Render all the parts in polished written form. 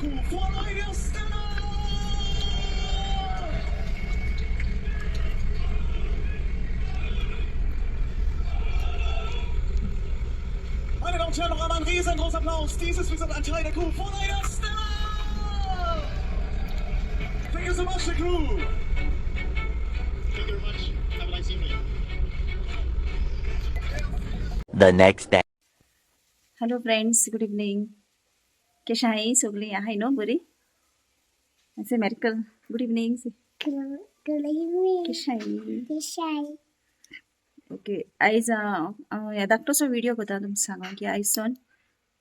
Meine Damen und Herren, noch einmal ein riesengroßer Applaus. Dies ist wie gesagt ein Teil der Crew von der Stella. Thank you so much, the crew. Thank you very much. Have a nice evening. The next day. Hello friends, good evening. कशा आहे सगळी? आहे no बरी? असे मेरिकल good evening. कशा आहे? Okay. आयज धाकटोसो video करता तुमकां सांगून की आयज सावन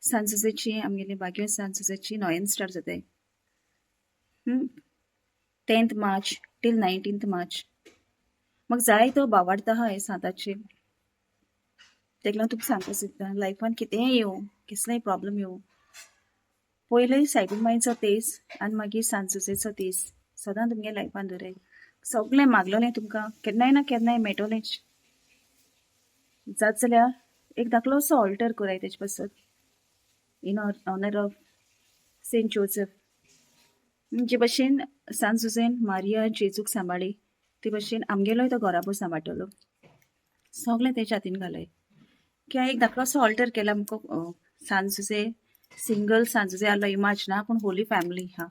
सांजुजेची आमगेली बागयो सांजुजेची नोयन स्टार्ट जाताय 10th मार्च टील 19th मार्च. मग जाय तो भावार्थ आहा सांताचे तेका लागून तुमकां सांगपाक सोदता लायफान कितेंय येवं कसलेय प्रॉब्लेम येवं पयलीं सायबीण मायचो तेस आनी मागीर सांजुजेचो तेस सदां तुमगे लायफान दवराय. सगळें मागलोलें तुमकां केन्नाय ना केन्नाय मेळटलेंच. जात जाल्यार एक धाकलो असो ऑल्टर कराय तेजे पासत in honour of saint Joseph. जे भशेन सांजुजेन मारिया जेजूक सांबाळी ते भशेन आमगेलोय तो घोराबो सांबाळटलो. सगळें तेजे हातीन घालय. कित्याक एक धाकलो असो ऑल्टर केला आमकां सांजुजे सिंगल सांजुजे आसलो इमाज ना पूण होली फॅमिली हा.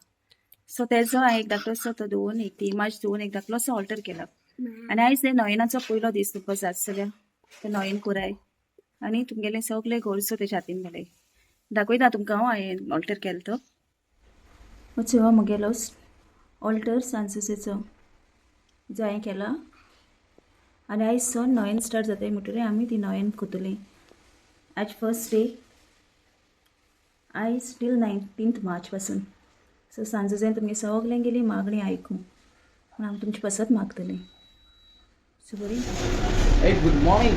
सो तेजो हांवें एक धाकलो असो तो दवरून एक ती इमाज दवरून एक धाकलो असो ऑल्टर केला. आनी आयज ते नोयनाचो पयलो दीस तुमकां जात जाल्यार ते नोयन कोराय आनी तुमगेलें सगळें घरचो तेजे हातीन घालय. दाखयता तुमकां हांवें ऑल्टर केलो तो. वचो हो म्हगेलो ऑल्टर सांजुजेचो जो हांवें केला. आनी आयज सावन नोयन स्टार्ट जाताय म्हणटकीर आमी ती नोयन कोतली. आयज फर्स्ट डे आयज टील 19th मार्च पासून. सो सांजुजेन तुमगे सगळें गेली मागणी आयकूं पूण हांव तुमचे पासत मागतलें. सो बरी. Hey, good morning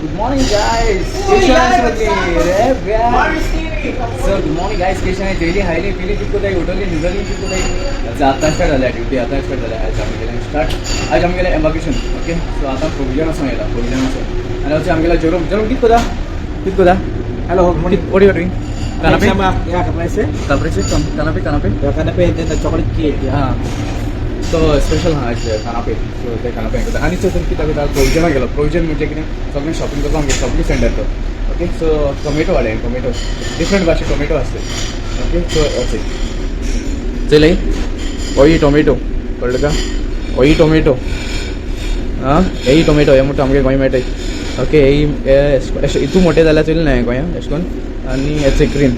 guys. कैसे हैं सब So good morning guys. कैसे हैं? डेली हाईली पीली कितको दाई उठोली निगली कितको दाई. आता स्टार्ट झाला ड्यूटी आता स्टार्ट झाला. आज आम्ही गेले स्टार्ट. आज आम्ही गेले एम्बार्केशन. ओके. सो आता प्रोविजन असं याला प्रोविजन असं. आणि आज आम्ही गेला जरूर कितको दा. Hello. What are you doing? Canapé. Ya canapé and the chocolate cake. हाँ. तो स्पेशल हाँ आज खानापे सो ते खानापे आणि सर किती प्रोविजन गेलो. प्रोविजन म्हणजे कितें सगळें शॉपिंग करपाक आमगे शॉपिंग सेंटर तो. ओके. सो टोमॅटो हाडले टोमॅटो डिफरंट भाशे टोमॅटो असते. ओके. सो असे चलय ओई टोमॅटो कळ्ळें का? ओई टोमॅटो हां हेई टोमॅटो हे म्हणटा आमगे गोंय मेळटाय. ओके. हेई इतू मोठे जाल्यार चलना न्हय गोंयान अशें करून आनी हेचे ग्रीन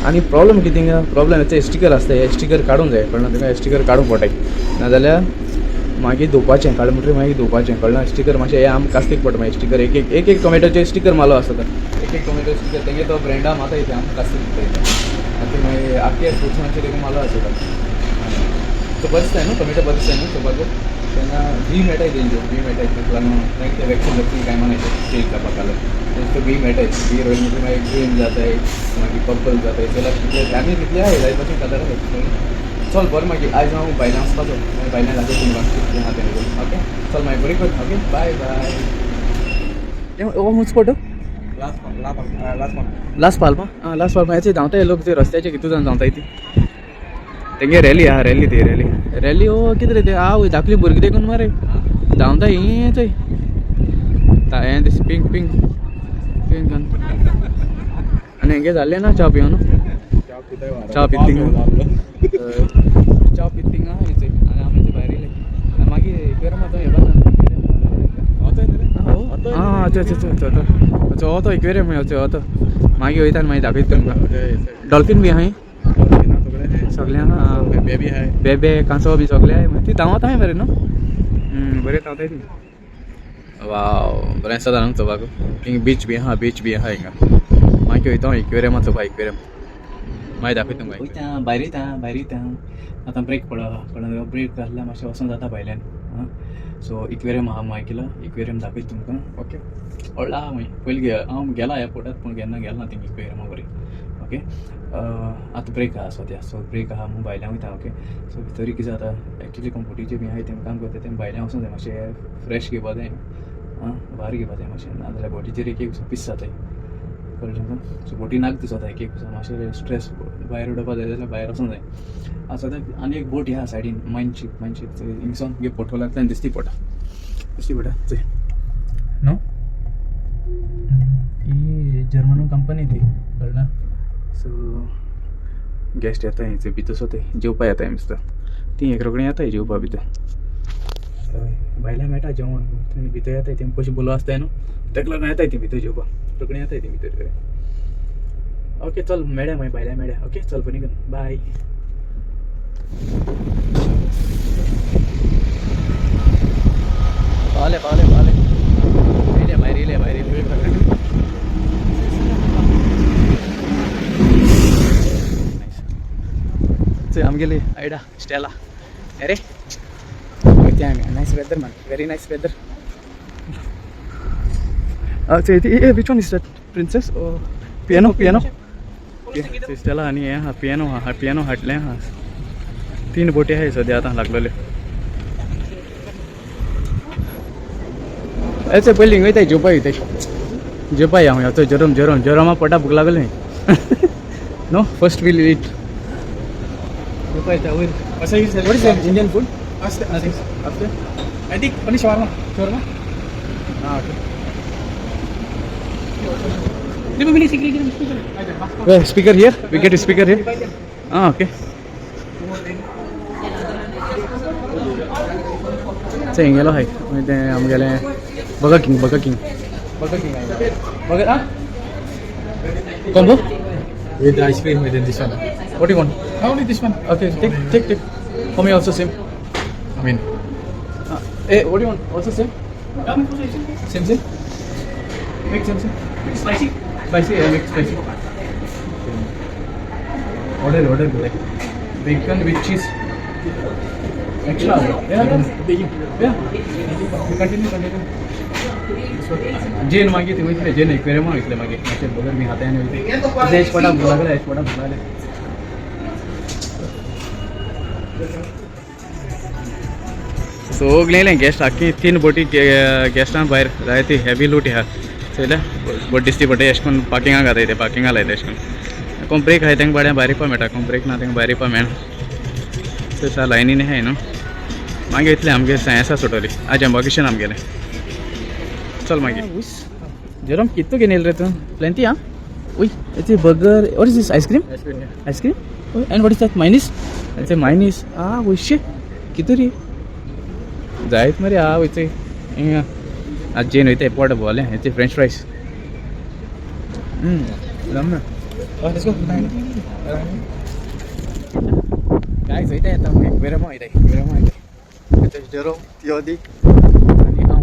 आणि प्रॉब्लेम किती प्रॉब्लेम याचे स्टिकर असते हे स्टिकर काढून जाय कळना तुका स्टिकर काडूंक पडटाय नाजाल्यार मागीर धुवपाचें काडले म्हणटकीर मागीर धुवपाचें कळना. स्टिकर मातशें हे आमकां कास्तीक पडटा मागीर स्टिकर एक टोमॅटोचे स्टिकर मारलो आसता एक टोमॅटो स्टिकर तेगे तो ब्रँडा माता येते आमकां कास्तीक पडटा आनी मागीर आख्खे फ्रुट्सांचे तेगे मारलो आसता. सो बरें दिसता न्हू टोमॅटो बरें दिसता न्हू चोवपाक तेन्ना बी मेळटाय तेंच्यो बी मेळटाय तेका लागून तांकां ते वॅक्सीन जातली काय म्हणायचे चेंज करपाक लागून बी मेळटाय बी रोयली म्हणटकीर मागीर ग्रीन जाताय मागीर पर्पल जाताय चला कितले आमी कितले आहा जाय तशें कलर आहा. चल बरें मागीर आयज हांव भायल्यान वचपाचो मागीर भायल्यान दाखय तुमकां कितें आहा तें. ओके चल मागीर बरें कर. ओके बाय ओ हुंच फोटो लास्ट पाल्मा हेचे धांवताय लोक ते रस्त्याचे कितू जावन धांवताय ती तेंगे रॅली आहा रॅली ओ कितें रे ते आवय धाकली भुरगीं देखून मरे धांवता हें थंय हें दिस पिंक आनी हेंगे जाल्लें ना च्या पिवन च्या पितींग आहा हेचें आनी आमी थंय भायर येयले मागीर एक मात हें आं अच्छा हो तो इक्वेरियम हो तो मागीर वयता आनी मागीर दाखयता तुमकां. डॉल्फीन बी आहाय सगळें आहा बेबे कांसो बी सगळें आहाय ती धांवता हाय मरे न्हू बरें धांवताय ती. वाव बरें आसा न्हू चोवपाक. हिंग बीच बी आहा हिंगा मागीर वयता इक्वेरियमा चोवपा इक्वेरियम मागीर दाखयता तुमकां. भायर येता आतां ब्रेक पडला ब्रेक घातल्यार मातशें वचून जाता भायल्यान. सो इक्वेरियम आहा मागीर इक्वेरियम दाखयता तुमकां. ओके व्हडलो आहा मागीर पयलीं हांव गेला एअरपोर्टार पूण केन्ना गेलो ना थिंग इक्वेरियमा बरी. ओके आतां ब्रेक आहा सद्या सो ब्रेक आहा म्हूण भायल्यान वयता. ओके सो भितर कितें जाता एक्चुली कंपोटीचे बी आहाय तें काम करता तें भायल्यान वचूंक जाय मातशें फ्रेश घेवपा जाय भायर घेवपा जाय मातशें नाजाल्यार बॉडीचेर एक पीस जाताय. कळ्ळें तुका. सो बोटी नाक दिसता एक एक मातशें स्ट्रेस भायर उडोवपा जाय जाल्यार भायर वचूंक जाय. सद्याक आनी एक बोट ह्या सायडीन मायनशीप हिंगसून तुगे पोर्टफोलांतल्यान दिसती पडटा चोय नो. ही जर्मन कंपनी ती कळना. सो गेस्ट येताय थंय भितर सोताय जेवपा येताय दिसता. ती एक रोखडी येताय जेवपा भितर. भायल्यान मेळटा जेवण थंय भितर येताय तें पयशे बोलो आसताय न्हू तेका लागून येताय ती भितर जेवपा. रोखडी येताय ती भितर. ओके चल मेळ्या मागीर भायल्यान मेळ्या. ओके चल पण बाय. पावले भायर आमगेली आयडा स्टेला. अरे nice weather man, very nice weather. Which one is that, princess? Piano. Stella आणि हा पियानो हाटले. हा 3 बोटी आहे सध्या आता लागलेले. ऐसे बिल्डिंग वयताय जेवपा या हांव जेरोमा पोटा भूक लागले. नो फर्स्ट वील ईट. जेवपा येता वयर. What is that Indian food? After? I think only shawarma. Okay. Where speaker here? We get a speaker here. Okay. Say hello hi. I'm gonna Burger King. Burger combo with ice cream within this one. What do you want? Only this one. Okay, take. For me also same. I mean, hey, what do you want? Also same? Same. Make same. Spicy. Yeah, make spicy. Order like bacon with cheese. Extra. Yeah. Continue. जेन मागे ते वयतले जेन aquarium वयतले मागे मातशें बगर B हातान वयतले. एश पडा भुलागले. सगळे guest आख्खी 3 बोटी गेस्टां भायर जाय ती हेवी लूट ह्या चयल्या बोट दिसती पडटा. अशें करून पार्किंगाक घाताय ते पार्किंगाक लायता अशें करून. कोण ब्रेक आहाय तांकां बाड्या भायर येवपा मेळटा. कोण ब्रेक ना तांकां भायर येवपा मेळना. सो लायनीन आहाय न्हू. मागीर येतले आमगे सायन्सा सुटोली. आज एम्बॉकेशन आमगेलें. चल मागीर जेरोम कितू घेवन येयले रे तूं? प्लेंटी आं. उय it's burger. What is this? Ice cream. And what is that? Mayonnaise. वयशे कितू रे जायत मरे. वयचे आज जेन वयताय पोट बोले हेचे French fries. Ramana let's go. Guys वयताय आता एक्वेरियम वयताय. जेरोम तियोदी आनी हांव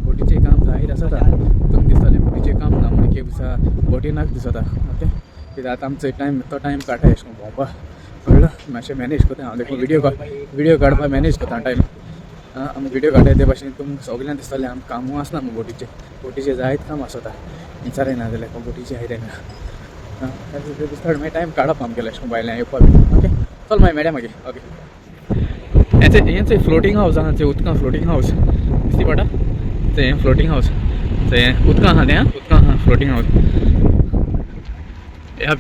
बोटीचें काम जायत आसा. तुमकां दिसतलें बोटीचें काम ना म्हणून एक दिसा बोटीनाक दिसता. ओके कित्याक आतां आमचो टायम काडटा अशें करून भोंवपा. कळ्ळें. मातशें मॅनेज कोता हांव. देखून विडियो काडपा मॅनेज कोता टायम. आमी विडियो काडटाय ते भाशेन तुमकां सगळ्यांक दिसतलें आमी कामूय आसना बोटीचें जायत काम आसता. विचाराय ना जाल्यार बोटीचें आहाय तेन्ना दिसता मागीर टायम काडप आमगेलें अशें करून भायल्यान येवपा बी. ओके चल मागीर मेळया मागीर. ओके हें फ्लोटींग हावस आहा. तें उदकां फ्लोटींग हावस दिसती पडटा. तें फ्लोटींग हावस तें उदकां आहा. तें उदकां आहा फ्लोटींग हावस.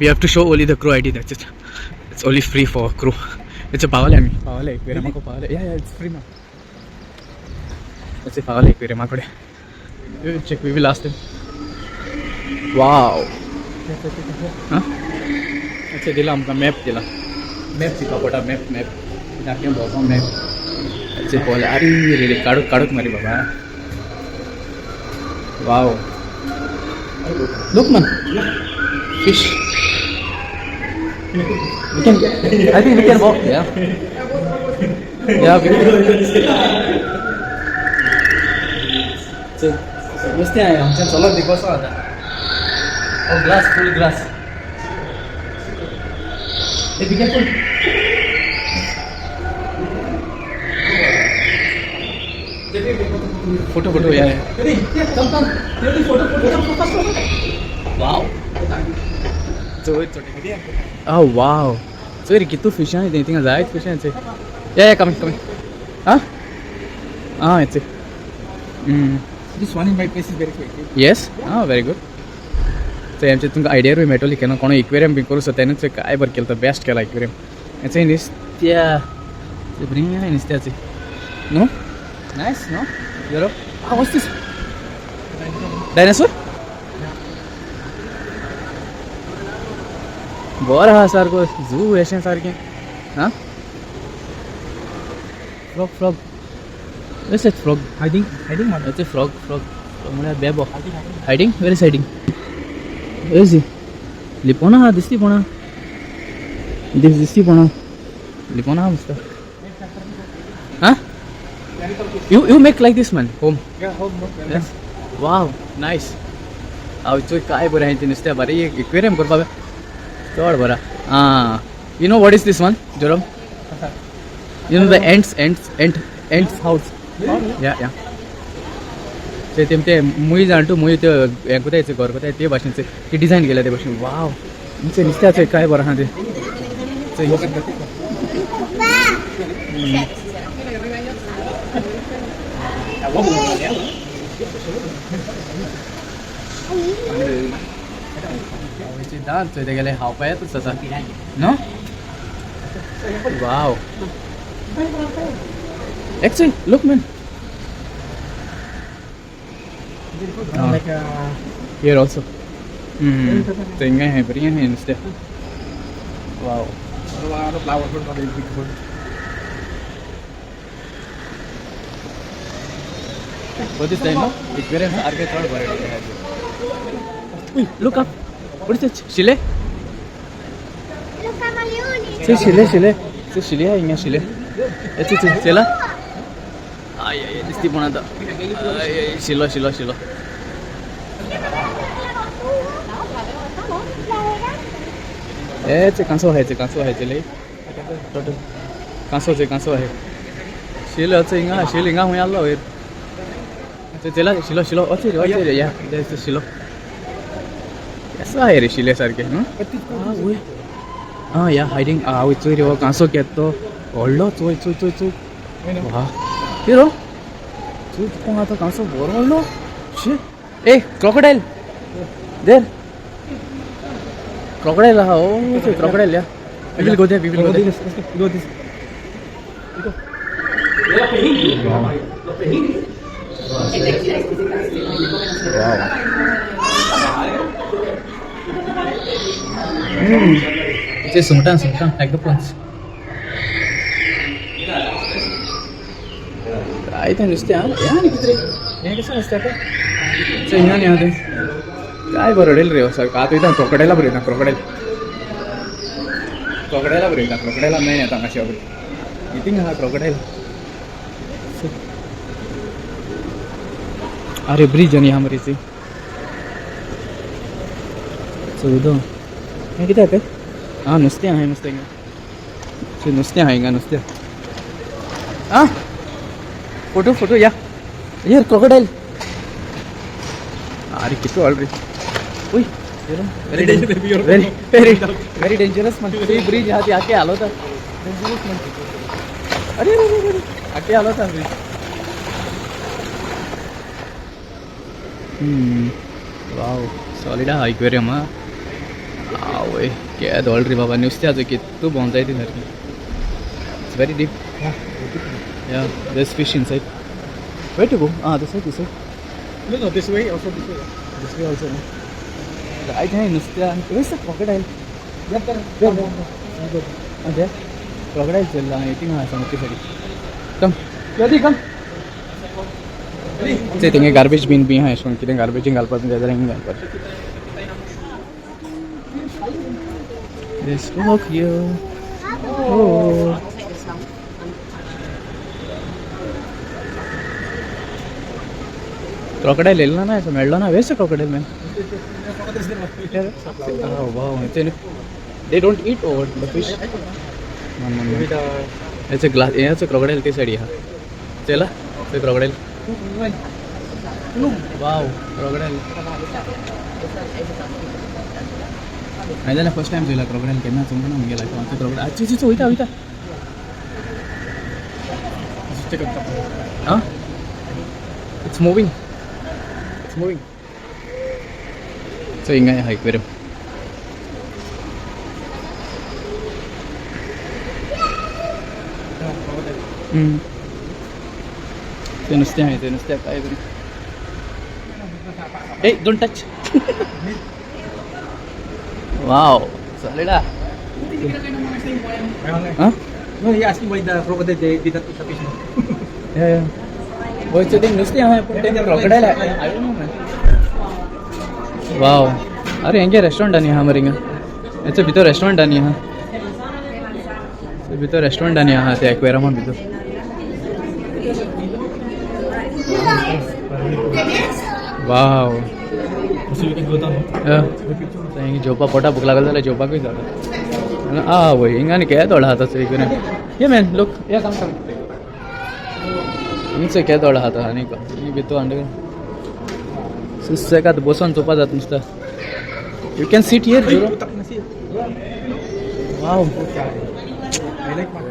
We have to show only the crew ID. That's it. It's only free for crew. It's a पावले एक्वेरियम को पावले. Yeah, it's free now. It's a पावले एक्वेरियम कडे. You check. We will ask them. Wow. अच्छा दिला आमकां map दिला. Map दिवपा पडटा. मॅप दाखय भोंवपा मॅप. अच्छे पावले. अरे काडूक मरे बाबा. वाव. Look man. Fish. I think we can walk. Yeah. मस्त आहे. आमच्या चलत दिवस आता. Glass full glass. Be careful. Photo या. वाव. Oh wow. So कितू फिश आहे थिंगा जायत फिश आहे. या coming. it's it. This one in my place is very quick. Yes. Very good. ते आमचे तुमकां आयडिया बी मेळटली केन्ना कोण एक्वेरियम बी करूं सो तेणेच काय बरं केलं तर बेस्ट केला एक्वेरियम हेचंय नुस्त्या ते बरी आहे नुस्त्याचे नो नायस नो युरो हां वॉच दिस डायनासोर बरो आहा सारको झू अशें सारकें हां frog frog Where's that frog? Hiding man. It's a frog. Frog म्हळ्यार बेबो. Hiding? Where is hiding? Where is he? लिपोना हा दिसती पोणा. दिसती पोणा. लिपोना हा मस्त. Huh? You make like this man home. Yeah, home. Yes. Wow, nice. हांव चोय काय बरें हांवें नुस्त्या बरें एक एक्वेरियम करपा चड बरा. You know what is this one, Jerome? You know the ants house. या ते मुई जाणटू मुई ते हें कोतायचे घर कोताय ते भाशेनचे ते डिजायन केल्या ते भाशेन वाव म्हणजे नुस्त्याचें काय बरं आहा ते दांत ते गेले हावपा येतच आसा no wow Actually, look man. Like Here also. So inga hai bariya hai instead. Wow. flower fruit or big fruit. What is that? No? Aquarium are get third variety. Look up. What is it? Chile? Say chile. Say chile hai inga chile. It's chela. Ay दिसती पण आता शिलो चे कांसो आहे लई कांसो आहे शिलोचं इंगा हुई आलो चला शिलो ओचे या द्यायचं शिलो कसं आहे रे शिले सारखे हां या हायडिंग आवय चोय रे हो कांसो घेतो व्हडलो चोय वा Hero? Two pong ato kanso boro no? Shit. Hey, crocodile. There. Crocodile ha. Oh, it's a crocodile yeah. We will go there. Go this. Go. Wow. It's a sultan like the prawns. I think नुसते यहाँ नहीं कितने यहाँ कैसा नुसते आता अच्छा यहाँ नहीं आते काय बरडेल रे सर का तो इतना क्रोकोडाइला बरेता क्रोकोडाइला नहीं आता कशी अभी इतिंग हा क्रोकोडाइल अरे ब्रिज आणि हमरी सी सो इधर यहाँ किती आते हाँ नुसते आहे नुसते हाँ फोटो या ये क्रोकोडाइल अरे किती ऑलरेडी उई वेरी डेंजरस मन सी ब्रिज यहाँ आके आलो था डेंजरस मन अरे आके आलो था ब्रिज वाव सॉलिड हा एक्वेरियम हा आवय क्या ऑलरेडी बाबा नुस्त्याचं किती बोंद आहे ती सारखी it's very deep Yeah, there's fish inside. Where to go? This side. No, this way also. This way also. I think नुसत्या. Where's the crocodile? There. There. Crocodile चल रहा है. I think हाँ समुद्र side. Come. Yadi come. Say think garbage bin भी है. इसमें कितने garbage निकाल पाते हैं ज़्यादा नहीं निकाल पाते. Let's walk here. Oh. Crocodile ले लेना ना ऐसा मेल ना वैसे crocodile में wow they don't eat over the fish ऐसे glass ऐसे crocodile के साइड यहाँ चला ऐसे crocodile wow crocodile I don't know first time जोला crocodile केना चुंबन हम गेला तो आते crocodile अच्छी तो होईता हाँ it's moving So हिंगा aquarium. ते नुसते आहे ते नुसते काय तरी. Hey, don't touch. Wow, salida. Huh? No, he asking why the crocodile they did not eat the fish. Yeah. What's the thing? नुसते आहे पण ते crocodile आहे. I don't know man. Wow. अरे हेंगे रेस्टोरेंट आणि हा मरिंगा. याच्या भितर रेस्टोरेंट आणि हा. भितर रेस्टोरेंट आणि हा ते aquarium भितर. Wow. So you can go down. Yeah. Saying जोपा पोटा भूक लागल झाला जोपा काही झालं. वही हिंगाने क्या दौड़ा हाथा से aquarium. Yeah man, look. Yeah, come. इनसे क्या दौड़ा हाथा नहीं का. ये भी तो अंडर. सिस्से का तो बसन चोपा जात नुसता. You can sit here, Juro. Wow. I like one.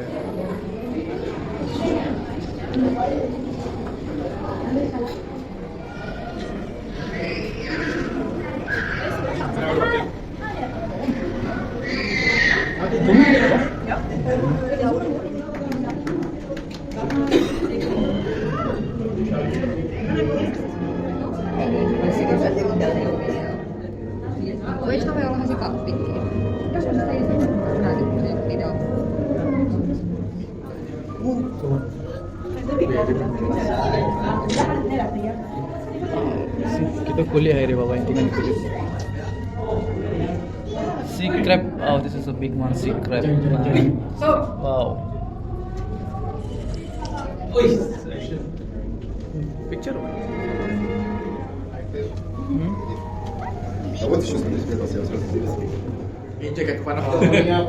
Voisi olla vähän se kappikin. Jos on sitä video. किती खोली आहे रे बाबा इथे sea crab. Oh, this is a big one, sea crab. Wow. Picture.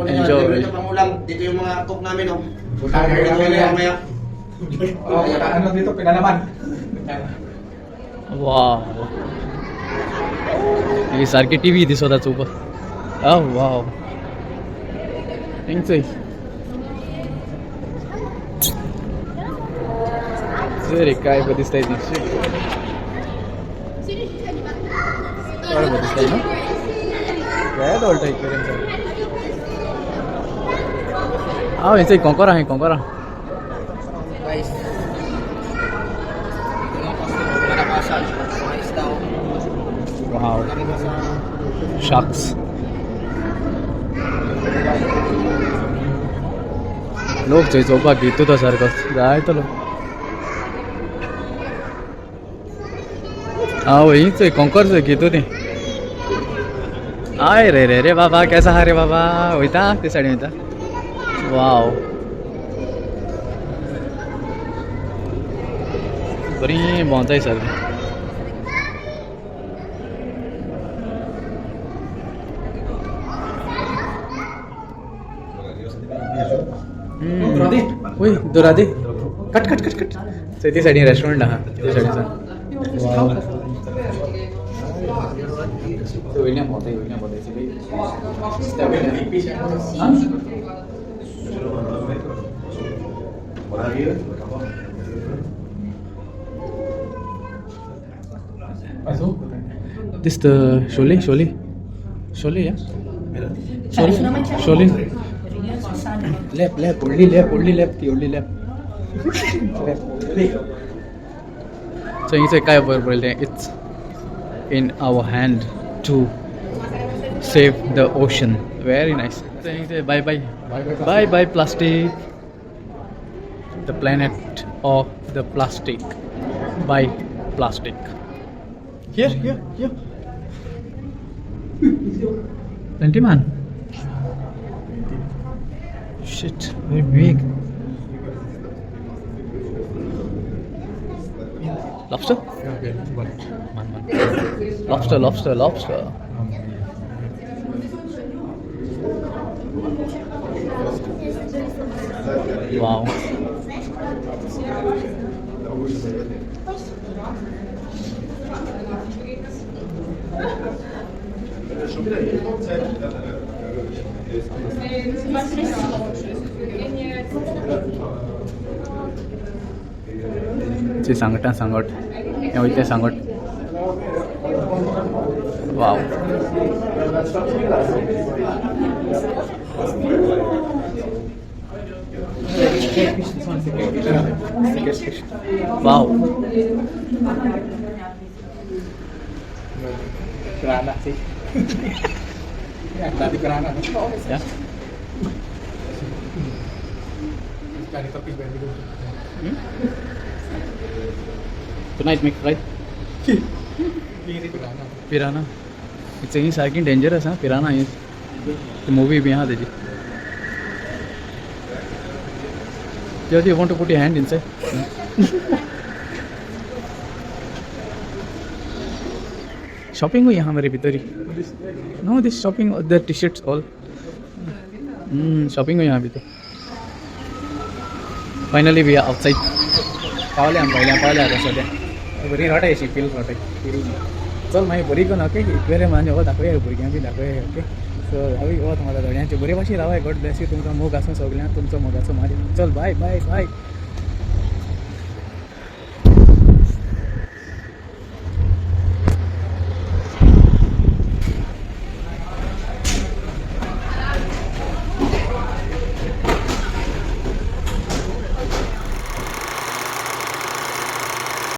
Enjoy. Dito yung mga cook namin, oh. Ano dito, pinalaman. Wow. हे सारखे TV दिसत सोबत. Oh wow. Thanks. Very काय दिसतंय दिसते. काय दिसतंय ना? काय बोलतोय aquarium. ह्याचे कोंकोरा आहे कोंकोरा. Guys. Wow. Sharks. लोक जे चोपा घेतो तो सारखं जाय तो लोक. वहीच आहे कॉन्कॉर्स घेतो ते. आय रे रे रे बाबा कैसा हा रे बाबा होता ते साडी होता. वाव बरी बोंचाय सारखी. ओय दोरा दे कट कट कट कट. ती साडी रेस्टॉरंट हा त्या साडीचा. वाव तो विलियम होता है इसलिए this the Sholi yeah Sholi lap only lap the only lap. So it's a काय बरोबर it's in our hand to save the ocean. Very nice. Bye plastic. The planet of the plastic. Bye plastic. Here. Plenty man. Shit, very big. Lobster? Man. Lobster. Wow. सांगट hey सांगट. Wow Wow. Piranha sih. Ya, tadi piranha. Ya. Cari topi biar gitu. Tonight make right? Ini piranha. Piranha. It's a saking dangerous, huh? Piranha is. The movie भी यहाँ देखिए. Jyoti, you want to put your hand inside? Shopping हुई यहाँ मेरे भीतर ही. No, this shopping, the t-shirts all. Shopping हुई यहाँ भी तो. Finally we are outside. Pawle हम पावले आता सध्या. बरी रॉट आहे फील रॉट आहे. चल मागीर बरी करून ओके इक्वेरियम म्हणजे हो दाखोया भुरग्यांक बी दाखोया ओके. सो हांव वत म्हाका दोळ्यांचे बरे भाशेन रावाय. God bless you. तुमकां मोग आसूं सगळ्यांक तुमचो मोगाचो मारी. चल बाय बाय बाय.